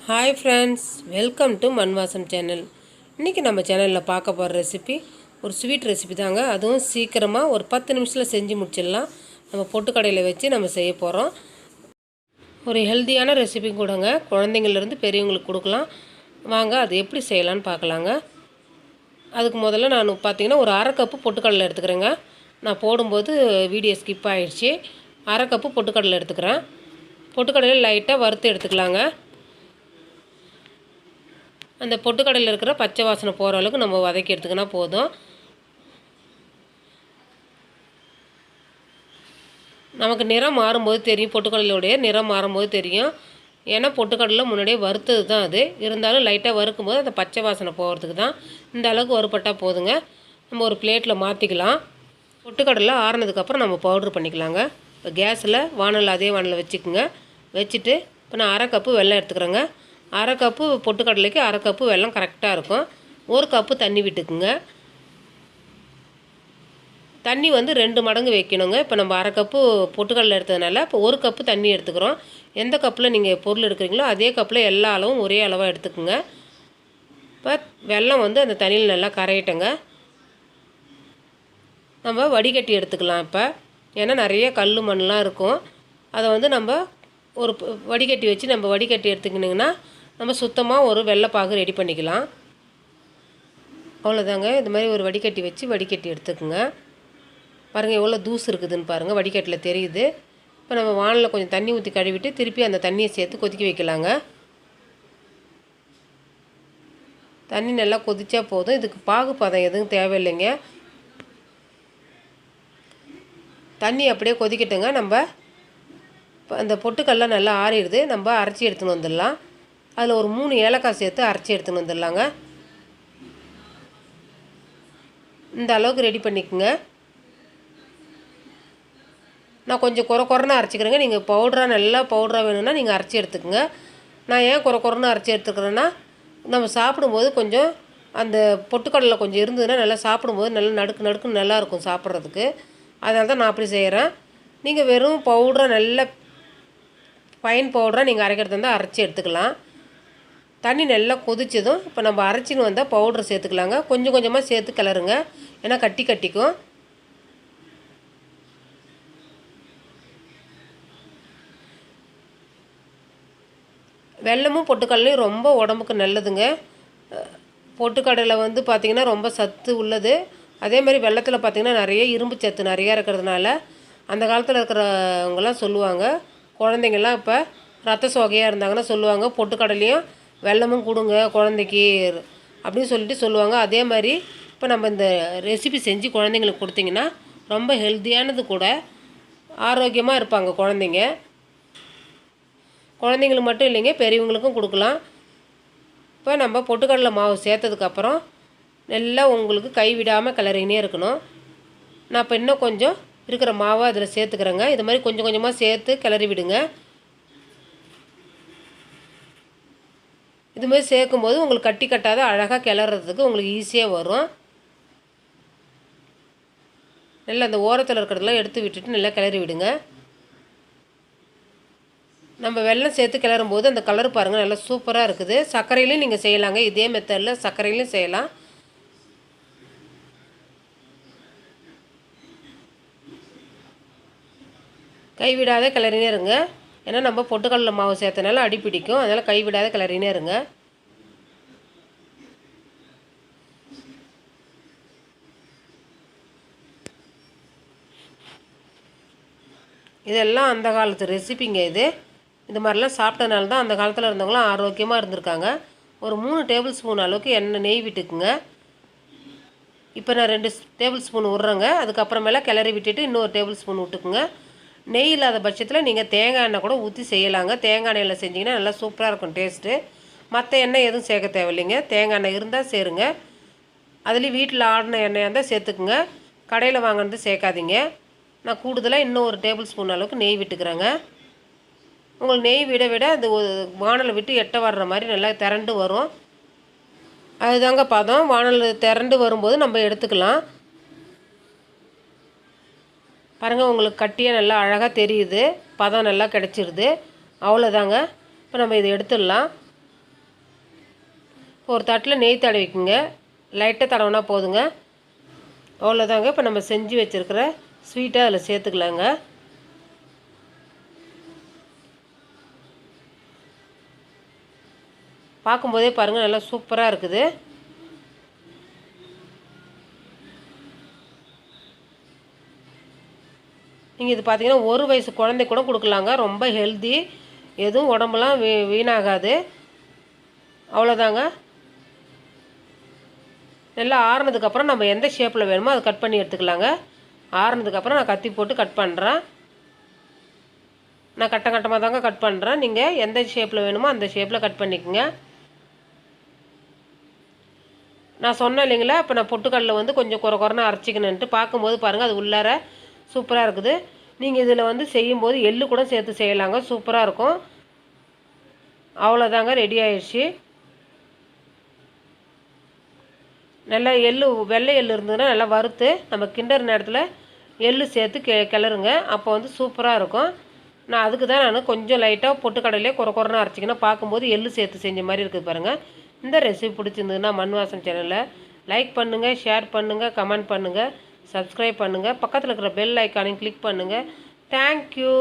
Hi friends, welcome to மண் வாசம் channel. இன்றைக்கி நம்ம சேனலில் பார்க்க போகிற ரெசிபி ஒரு ஸ்வீட் ரெசிபி தாங்க. அதுவும் சீக்கிரமாக ஒரு 10 நிமிஷத்தில் செஞ்சு முடிச்சிடலாம். நம்ம பொட்டுக்கடையில் வச்சு நம்ம செய்ய போகிறோம். ஒரு ஹெல்த்தியான ரெசிபி கூடங்க. குழந்தைங்கள்லேருந்து பெரியவங்களுக்கு கொடுக்கலாம். வாங்க அது எப்படி செய்யலான்னு பார்க்கலாங்க. அதுக்கு முதல்ல நான் பார்த்திங்கன்னா ஒரு அரை கப்பு பொட்டுக்கடலை எடுத்துக்கிறேங்க. நான் போடும்போது வீடியோ ஸ்கிப் ஆகிடுச்சு. அரை கப்பு பொட்டுக்கடலை எடுத்துக்கிறேன். பொட்டுக்கடலை லைட்டாக வறுத்து எடுத்துக்கலாங்க. அந்த பொட்டுக்கடையில் இருக்கிற பச்சை வாசனை போகிற அளவுக்கு நம்ம வதக்கி எடுத்துக்கினா போதும். நமக்கு நிறம் மாறும்போது தெரியும், பொட்டுக்கடலையோடைய நிறம் மாறும்போது தெரியும். ஏன்னா பொட்டுக்கடலை முன்னாடியே வறுத்தது தான் அது. இருந்தாலும் லைட்டாக வறுக்கும்போது அந்த பச்சை வாசனை போகிறதுக்கு தான். இந்த அளவுக்கு வறுப்பட்டால் போதுங்க. நம்ம ஒரு பிளேட்டில் மாற்றிக்கலாம். பொட்டுக்கடலை ஆறுனதுக்கப்புறம் நம்ம பவுட்ரு பண்ணிக்கலாங்க. இப்போ கேஸில் அதே வானலில் வச்சுக்கோங்க. வச்சுட்டு இப்போ நான் அரை கப்பு வெல்லம் எடுத்துக்கிறேங்க. அரை கப்பு பொட்டுக்கடலைக்கு அரை கப்பு வெல்லம் கரெக்டாக இருக்கும். ஒரு கப்பு தண்ணி விட்டுக்குங்க. தண்ணி 2 மடங்கு வைக்கணுங்க. இப்போ நம்ம அரை கப்பு பொட்டுக்கடலை எடுத்ததுனால இப்போ ஒரு கப்பு தண்ணி எடுத்துக்கிறோம். எந்த கப்பில் நீங்கள் பொருள் எடுக்கிறீங்களோ அதே கப்பில் எல்லா அளவும் ஒரே அளவாக எடுத்துக்குங்க. இப்போ வெல்லம் அந்த தண்ணியில் நல்லா கரையிட்டங்க. நம்ம வடிகட்டி எடுத்துக்கலாம். இப்போ ஏன்னா நிறைய கல் மண்ணெலாம் இருக்கும். அதை நம்ம ஒரு வடிகட்டி வச்சு நம்ம வடிகட்டி எடுத்துக்கினிங்கன்னா நம்ம சுத்தமாக ஒரு வெள்ளைப்பாகு ரெடி பண்ணிக்கலாம். அவ்வளோதாங்க. இது மாதிரி ஒரு வடிகட்டி வச்சு வடிகட்டி எடுத்துக்கோங்க. பாருங்கள் எவ்வளோ தூசு இருக்குதுன்னு பாருங்கள், வடிகட்டில் தெரியுது. இப்போ நம்ம வானலில் கொஞ்சம் தண்ணி ஊற்றி கழுவிட்டு திருப்பி அந்த தண்ணியை சேர்த்து கொதிக்க வைக்கலாங்க. தண்ணி நல்லா கொதிச்சா போதும். இதுக்கு பாகு பதம் எதுவும் தேவையில்லைங்க. தண்ணி அப்படியே கொதிக்கட்டுங்க. நம்ம அந்த பொட்டுக்கல்லாம் நல்லா ஆறிடுது. நம்ம அரைச்சி எடுத்துன்னு வந்துடலாம். அதில் ஒரு 3 ஏலக்காய் சேர்த்து அரைச்சி எடுத்துன்னு வந்துடலாங்க. இந்த அளவுக்கு ரெடி பண்ணிக்கோங்க. நான் கொஞ்சம் குறைன்னு அரைச்சிக்கிறேங்க. நீங்கள் நல்லா பவுடராக வேணும்னா நீங்கள் அரைச்சி எடுத்துக்கோங்க. நான் ஏன் குறைன்னு அரைச்சி எடுத்துக்கிறேன்னா நம்ம சாப்பிடும்போது கொஞ்சம் அந்த பொட்டுக்கடலை கொஞ்சம் இருந்ததுன்னா நல்லா சாப்பிடும்போது நல்லா நடுக்குன்னு நல்லாயிருக்கும் சாப்பிட்றதுக்கு. அதனால தான் நான் அப்படி செய்கிறேன். நீங்கள் வெறும் பவுடராக நல்ல ஃபைன் பவுடராக நீங்கள் அரைக்கிறது இருந்தால் அரைச்சி எடுத்துக்கலாம். தண்ணி நல்லா கொதிச்சதும் இப்போ நம்ம அரைச்சின்னு வந்தால் பவுட்ரு சேர்த்துக்கலாங்க. கொஞ்சம் கொஞ்சமாக சேர்த்து கிளறுங்க, ஏன்னா கட்டிக்கும். வெல்லமும் பொட்டுக்கடலையும் ரொம்ப உடம்புக்கு நல்லதுங்க. பொட்டுக்கடலை பார்த்திங்கன்னா ரொம்ப சத்து உள்ளது. அதே மாதிரி வெல்லத்தில் பார்த்திங்கன்னா நிறைய இரும்பு சத்து நிறையா இருக்கிறதுனால அந்த காலத்தில் இருக்கிறவங்களாம் சொல்லுவாங்க, குழந்தைங்கள்லாம் இப்போ ரத்த சோகையாக இருந்தாங்கன்னா சொல்லுவாங்க பொட்டுக்கடலையும் வெல்லமும் கொடுங்க குழந்தைக்கு அப்படின்னு சொல்லுவாங்க. அதே மாதிரி இப்போ நம்ம இந்த ரெசிபி செஞ்சு குழந்தைங்களுக்கு கொடுத்திங்கன்னா ரொம்ப ஹெல்த்தியானது கூட, ஆரோக்கியமாக இருப்பாங்க குழந்தைங்க. குழந்தைங்களுக்கு மட்டும் இல்லைங்க, பெரியவங்களுக்கும் கொடுக்கலாம். இப்போ நம்ம பொட்டுக்கடலை மாவு சேர்த்ததுக்கப்புறம் நல்லா உங்களுக்கு கைவிடாமல் கிளறினே இருக்கணும். நான் இப்போ இன்னும் கொஞ்சம் இருக்கிற மாவை அதில் சேர்த்துக்கிறேங்க. இது மாதிரி கொஞ்சம் கொஞ்சமாக சேர்த்து கிளறி விடுங்க. இதுமாதிரி சேர்க்கும்போது உங்களுக்கு கட்டாத அழகாக கிளறதுக்கு உங்களுக்கு ஈஸியாக வரும். நல்லா அந்த ஓரத்தில் இருக்கிறதெல்லாம் எடுத்து விட்டுட்டு நல்லா கிளறி விடுங்க. நம்ம வெல்லம் சேர்த்து கிளறும்போது அந்த கலர் பாருங்கள் நல்லா சூப்பராக இருக்குது. சர்க்கரையிலையும் நீங்கள் செய்யலாங்க. இதே மெத்தடில் சர்க்கரையிலையும் செய்யலாம். கைவிடாத கிளறினே இருங்க. ஏன்னா நம்ம பொட்டுக்கடலை மாவு சேர்த்தனால அடி பிடிக்கும். அதனால் கைவிடாத கிளறினே இருங்க. இதெல்லாம் அந்த காலத்து ரெசிபிங்க. இது மாதிரிலாம் சாப்பிட்டனால தான் அந்த காலத்தில் இருந்தவங்களாம் ஆரோக்கியமாக இருந்திருக்காங்க. ஒரு 3 டேபிள் ஸ்பூன் அளவுக்கு நெய் விட்டுக்குங்க. இப்போ நான் 2 டேபிள் ஸ்பூன் விட்றேங்க. அதுக்கப்புறமேல கிளறி விட்டுட்டு இன்னொரு டேபிள் ஸ்பூன் விட்டுக்குங்க. நெய் இல்லாத பட்சத்தில் நீங்கள் தேங்காய் எண்ணெய் கூட ஊற்றி செய்யலாங்க. தேங்காய் எண்ணெயில் செஞ்சிங்கன்னா நல்லா சூப்பராக இருக்கும் டேஸ்ட்டு. மற்ற எண்ணெய் எதுவும் சேர்க்க தேவையில்லைங்க. தேங்காய் எண்ணெய் இருந்தால் சேருங்க. அதுலேயும் வீட்டில் ஆடின எண்ணெயாக இருந்தால் சேர்த்துக்குங்க. கடையில் வாங்கினது சேர்க்காதீங்க. நான் கூடுதலாக இன்னும் ஒரு டேபிள் ஸ்பூன் அளவுக்கு நெய் விட்டுக்கிறேங்க. உங்களுக்கு நெய் விட அது வானலை விட்டு எட்ட வர்ற மாதிரி நல்லா திரண்டு வரும். அதுதாங்க பதம். வானல் திரண்டு வரும்போது நம்ம எடுத்துக்கலாம். பாருங்கள் உங்களுக்கு கட்டியாக நல்லா அழகாக தெரியுது. பதம் நல்லா கிடச்சிருது. அவ்வளோதாங்க. இப்போ நம்ம இதை எடுத்துடலாம். ஒரு தட்டில் நெய் தடவிக்குங்க. லைட்டாக தடவினா போதுங்க. அவ்வளோதாங்க. இப்போ நம்ம செஞ்சு வச்சுருக்கிற ஸ்வீட்டை அதில் சேர்த்துக்கலாங்க. பார்க்கும்போதே பாருங்கள், நல்லா சூப்பராக இருக்குது. நீங்கள் இது பார்த்தீங்கன்னா 1 வயசு குழந்தை கூட கொடுக்கலாங்க. ரொம்ப ஹெல்தி, எதுவும் உடம்புலாம் வீணாகாது. அவ்வளோதாங்க. நல்லா ஆறுனதுக்கப்புறம் நம்ம எந்த ஷேப்பில் வேணுமோ அதை கட் பண்ணி எடுத்துக்கலாங்க. ஆறுனதுக்கப்புறம் நான் கத்தி போட்டு கட் பண்ணுறேன். நான் கட்டமாக தாங்க கட் பண்ணுறேன். நீங்கள் எந்த ஷேப்பில் வேணுமோ அந்த ஷேப்பில் கட் பண்ணிக்கோங்க. நான் சொன்னேன் இல்லைங்களா, இப்போ நான் பொட்டுக்கடலை வந்து கொஞ்சம் குறைன்னு அரைச்சிக்கணுன்ட்டு. பார்க்கும்போது பாருங்கள், அது உள்ளார சூப்பராக இருக்குது. நீங்கள் இதில் வந்து செய்யும்போது எள்ளு கூட சேர்த்து செய்யலாங்க, சூப்பராக இருக்கும். அவ்வளோதாங்க, ரெடி ஆயிடுச்சு. நல்லா வெள்ளை எள்ளு இருந்ததுன்னா நல்லா வறுத்து நம்ம கிண்டர் நேரத்தில் எள்ளு சேர்த்து கிளறுங்க. அப்போ வந்து சூப்பராக இருக்கும். நான் அதுக்கு தான் நான் கொஞ்சம் லைட்டாக பொட்டுக்கடலையே குறைன்னு அரைச்சிக்கணும். பார்க்கும்போது எள்ளு சேர்த்து செஞ்ச மாதிரி இருக்குது பாருங்கள். இந்த ரெசிபி பிடிச்சிருந்ததுன்னா மண் வாசம் சேனலில் லைக் பண்ணுங்கள், ஷேர் பண்ணுங்கள், கமெண்ட் பண்ணுங்கள், சப்ஸ்கிரைப் பண்ணுங்கள். பக்கத்தில் இருக்கிற பெல் ஐக்கானையும் கிளிக் பண்ணுங்கள். தேங்க்யூ.